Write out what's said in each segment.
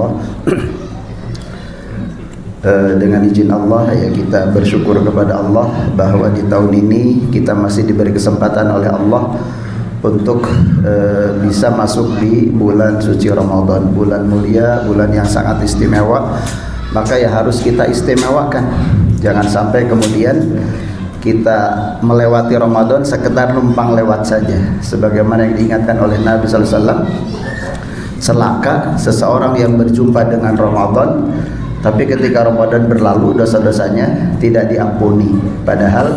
Allah. Dengan izin Allah ya, kita bersyukur kepada Allah bahwa di tahun ini kita masih diberi kesempatan oleh Allah untuk bisa masuk di bulan suci Ramadan, bulan mulia, bulan yang sangat istimewa. Maka ya harus kita istimewakan. Jangan sampai kemudian kita melewati Ramadan sekedar numpang lewat saja. Sebagaimana yang diingatkan oleh Nabi sallallahu alaihi wasallam, celaka seseorang yang berjumpa dengan Ramadan tapi ketika Ramadan berlalu dosa-dosanya tidak diampuni. Padahal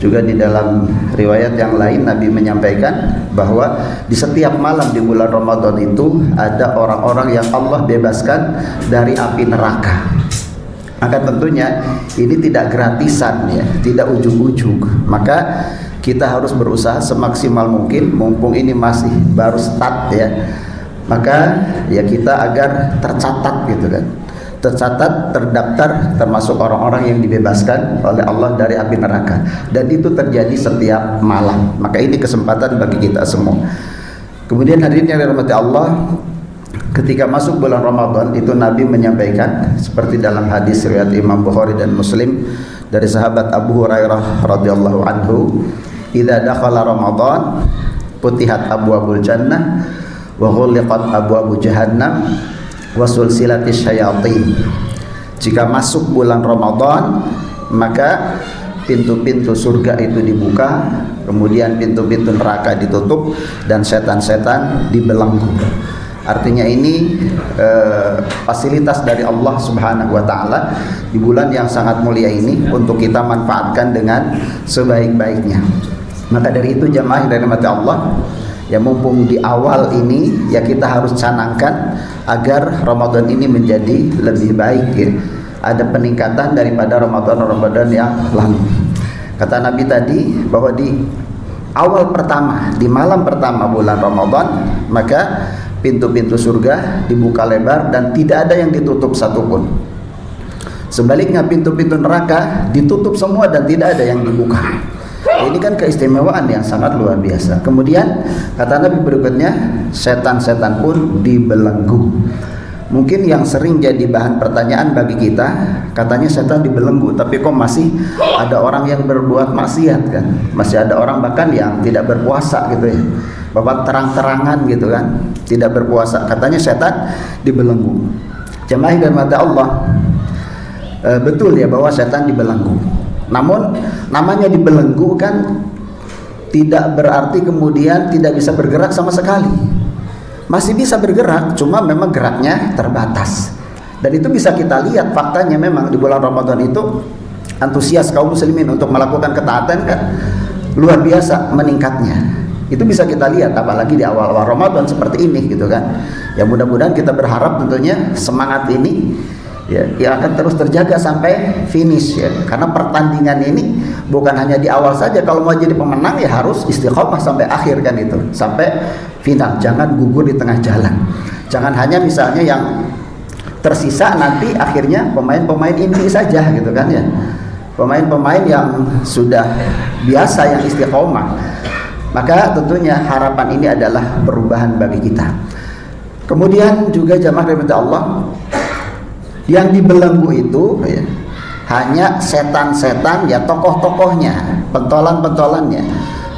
juga di dalam riwayat yang lain Nabi menyampaikan bahwa di setiap malam di bulan Ramadan itu ada orang-orang yang Allah bebaskan dari api neraka. Maka tentunya ini tidak gratisan ya, tidak ujug-ujug. Maka kita harus berusaha semaksimal mungkin, mumpung ini masih baru start ya. Maka ya kita agar tercatat gitu kan. Tercatat, terdaftar termasuk orang-orang yang dibebaskan oleh Allah dari api neraka, dan itu terjadi setiap malam. Maka ini kesempatan bagi kita semua. Kemudian hadirin yang dirahmati Allah, ketika masuk bulan Ramadan itu Nabi menyampaikan seperti dalam hadis riwayat Imam Bukhari dan Muslim dari sahabat Abu Hurairah radhiyallahu anhu, "Idza dakhala Ramadan futihat abwabul jannah wa ghuliqat abwabu jahannam wa sulsilatis syayatin." Jika masuk bulan Ramadan, maka pintu-pintu surga itu dibuka, kemudian pintu-pintu neraka ditutup, dan setan-setan dibelenggu. Artinya ini fasilitas dari Allah Subhanahu wa taala di bulan yang sangat mulia ini untuk kita manfaatkan dengan sebaik-baiknya. Maka dari itu jamaah yang dirahmati Allah, ya mumpung di awal ini ya kita harus canangkan agar Ramadan ini menjadi lebih baik ya. Ada peningkatan daripada Ramadan yang lalu. Kata Nabi tadi bahwa di awal pertama, di malam pertama bulan Ramadan, maka pintu-pintu surga dibuka lebar dan tidak ada yang ditutup satupun. Sebaliknya pintu-pintu neraka ditutup semua dan tidak ada yang dibuka. Ini kan keistimewaan yang sangat luar biasa. Kemudian kata Nabi berikutnya, setan-setan pun dibelenggu. Mungkin yang sering jadi bahan pertanyaan bagi kita, katanya setan dibelenggu, tapi kok masih ada orang yang berbuat maksiat kan? Masih ada orang bahkan yang tidak berpuasa gitu ya, bapak terang-terangan gitu kan, tidak berpuasa, katanya setan dibelenggu. Jemaah dan mata Allah, betul ya bahwa setan dibelenggu. Namun namanya dibelenggu kan tidak berarti kemudian tidak bisa bergerak sama sekali. Masih bisa bergerak, cuma memang geraknya terbatas. Dan itu bisa kita lihat faktanya, memang di bulan Ramadan itu antusias kaum muslimin untuk melakukan ketaatan kan luar biasa meningkatnya. Itu bisa kita lihat apalagi di awal-awal Ramadan seperti ini gitu kan. Ya mudah-mudahan kita berharap tentunya semangat ini ya akan terus terjaga sampai finish ya. Karena pertandingan ini bukan hanya di awal saja, kalau mau jadi pemenang ya harus istiqomah sampai akhir kan itu, sampai final. Jangan gugur di tengah jalan. Jangan hanya misalnya yang tersisa nanti akhirnya pemain-pemain inti saja gitu kan ya. Pemain-pemain yang sudah biasa yang istiqomah. Maka tentunya harapan ini adalah perubahan bagi kita. Kemudian juga jamaah rahmat Allah, yang dibelenggu itu ya, hanya setan-setan ya, tokoh-tokohnya, pentolan-pentolannya.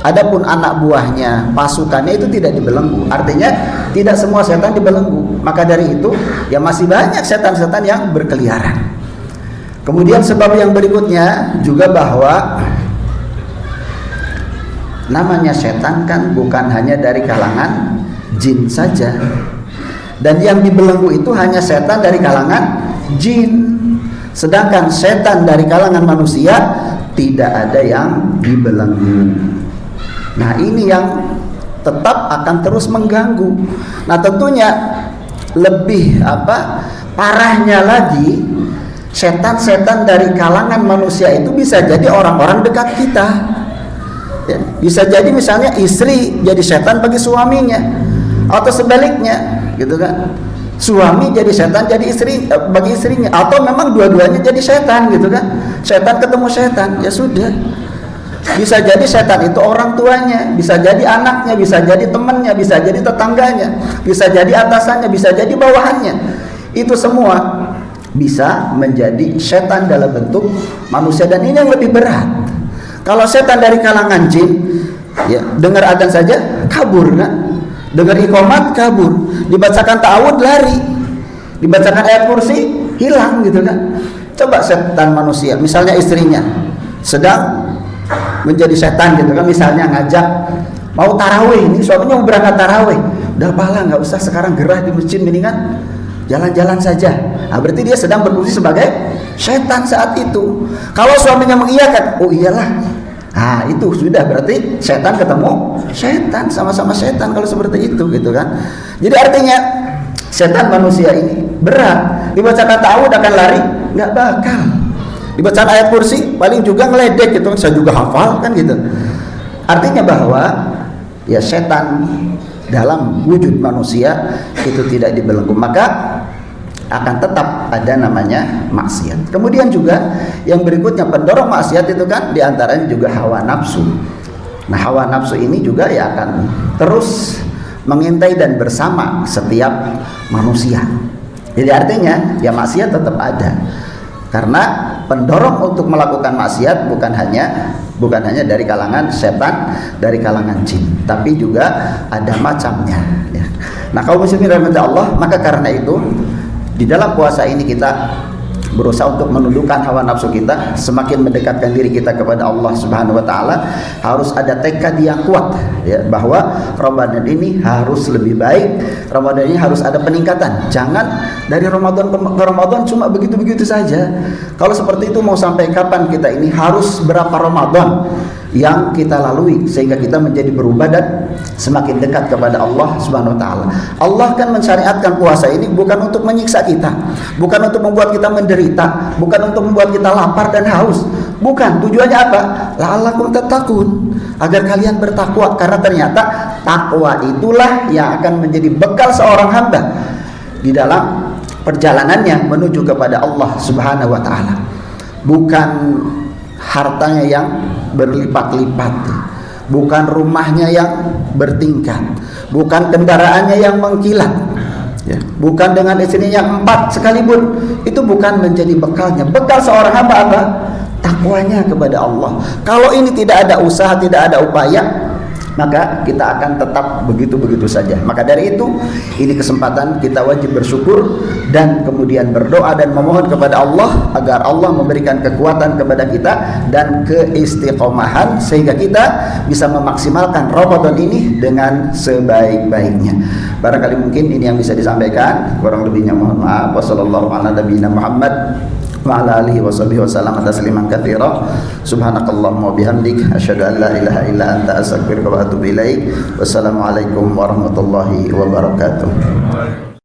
Adapun anak buahnya, pasukannya itu tidak dibelenggu. Artinya tidak semua setan dibelenggu. Maka dari itu ya masih banyak setan-setan yang berkeliaran. Kemudian sebab yang berikutnya juga bahwa namanya setan kan bukan hanya dari kalangan jin saja. Dan yang dibelenggu itu hanya setan dari kalangan jin. Sedangkan setan dari kalangan manusia tidak ada yang dibelenggu. Nah ini yang tetap akan terus mengganggu. Nah tentunya lebih parahnya lagi, setan-setan dari kalangan manusia itu bisa jadi orang-orang dekat kita ya. Bisa jadi misalnya istri jadi setan bagi suaminya, atau sebaliknya gitu kan, suami jadi setan jadi istri bagi istrinya, atau memang dua-duanya jadi setan gitu kan, setan ketemu setan, ya sudah. Bisa jadi setan itu orang tuanya, bisa jadi anaknya, bisa jadi temannya, bisa jadi tetangganya, bisa jadi atasannya, bisa jadi bawahannya. Itu semua bisa menjadi setan dalam bentuk manusia, dan ini yang lebih berat. Kalau setan dari kalangan jin, ya, dengar adzan saja kabur kan, dengar iqamat kabur, dibacakan ta'awud lari, dibacakan ayat kursi hilang gitu kan. Coba setan manusia, misalnya istrinya sedang menjadi setan gitu kan, misalnya ngajak mau tarawih, ini suaminya mau berangkat tarawih, udah pahala nggak usah sekarang gerah di masjid, mendingan jalan-jalan saja. Nah, berarti dia sedang berfungsi sebagai setan saat itu. Kalau suaminya mengiyakan, oh iyalah, nah itu sudah berarti setan ketemu setan, sama-sama setan kalau seperti itu gitu kan. Jadi artinya setan manusia ini berat. Dibacakan ta'awud akan lari, nggak bakal. Dibacakan ayat kursi paling juga ngeledek gitu, saya juga hafal kan gitu. Artinya bahwa ya setan dalam wujud manusia itu tidak dibelenggu, maka akan tetap ada namanya maksiat. Kemudian juga yang berikutnya pendorong maksiat itu kan diantaranya juga hawa nafsu. Nah, hawa nafsu ini juga ya akan terus mengintai dan bersama setiap manusia. Jadi artinya ya maksiat tetap ada, karena pendorong untuk melakukan maksiat bukan hanya dari kalangan setan, dari kalangan jin, tapi juga ada macamnya ya. Nah, kaum muslimin rahmati Allah, maka karena itu di dalam puasa ini kita berusaha untuk menundukkan hawa nafsu kita, semakin mendekatkan diri kita kepada Allah Subhanahu wa taala. Harus ada tekad yang kuat ya, bahwa Ramadan ini harus lebih baik, Ramadan ini harus ada peningkatan. Jangan dari Ramadan ke Ramadan cuma begitu-begitu saja. Kalau seperti itu mau sampai kapan kita ini? Harus berapa Ramadan yang kita lalui sehingga kita menjadi berubah dan semakin dekat kepada Allah Subhanahu wa taala. Allah kan mensyariatkan puasa ini bukan untuk menyiksa kita, bukan untuk membuat kita menderita, bukan untuk membuat kita lapar dan haus. Bukan, tujuannya apa? La'allakum tattaqun, agar kalian bertakwa, karena ternyata takwa itulah yang akan menjadi bekal seorang hamba di dalam perjalanannya menuju kepada Allah Subhanahu wa taala. Bukan hartanya yang berlipat-lipat, bukan rumahnya yang bertingkat, bukan kendaraannya yang mengkilat ya, bukan dengan istrinya yang 4 sekalipun, itu bukan menjadi bekalnya. Bekal seorang hamba apa? Takwanya kepada Allah. Kalau ini tidak ada usaha, tidak ada upaya, maka kita akan tetap begitu-begitu saja. Maka dari itu, ini kesempatan kita wajib bersyukur dan kemudian berdoa dan memohon kepada Allah agar Allah memberikan kekuatan kepada kita dan keistiqomahan sehingga kita bisa memaksimalkan Ramadan ini dengan sebaik-baiknya. Barangkali mungkin ini yang bisa disampaikan, kurang lebihnya mohon maaf. Wassallallahu ala nabiyina Muhammad wa ala alihi washabihi wasallam tasliman katsira. Subhanakallahumma wa bihamdik asyhadu an la ilaha illa anta astaghfiruka wa atubu ilaik. Wassalamualaikum warahmatullahi wabarakatuh.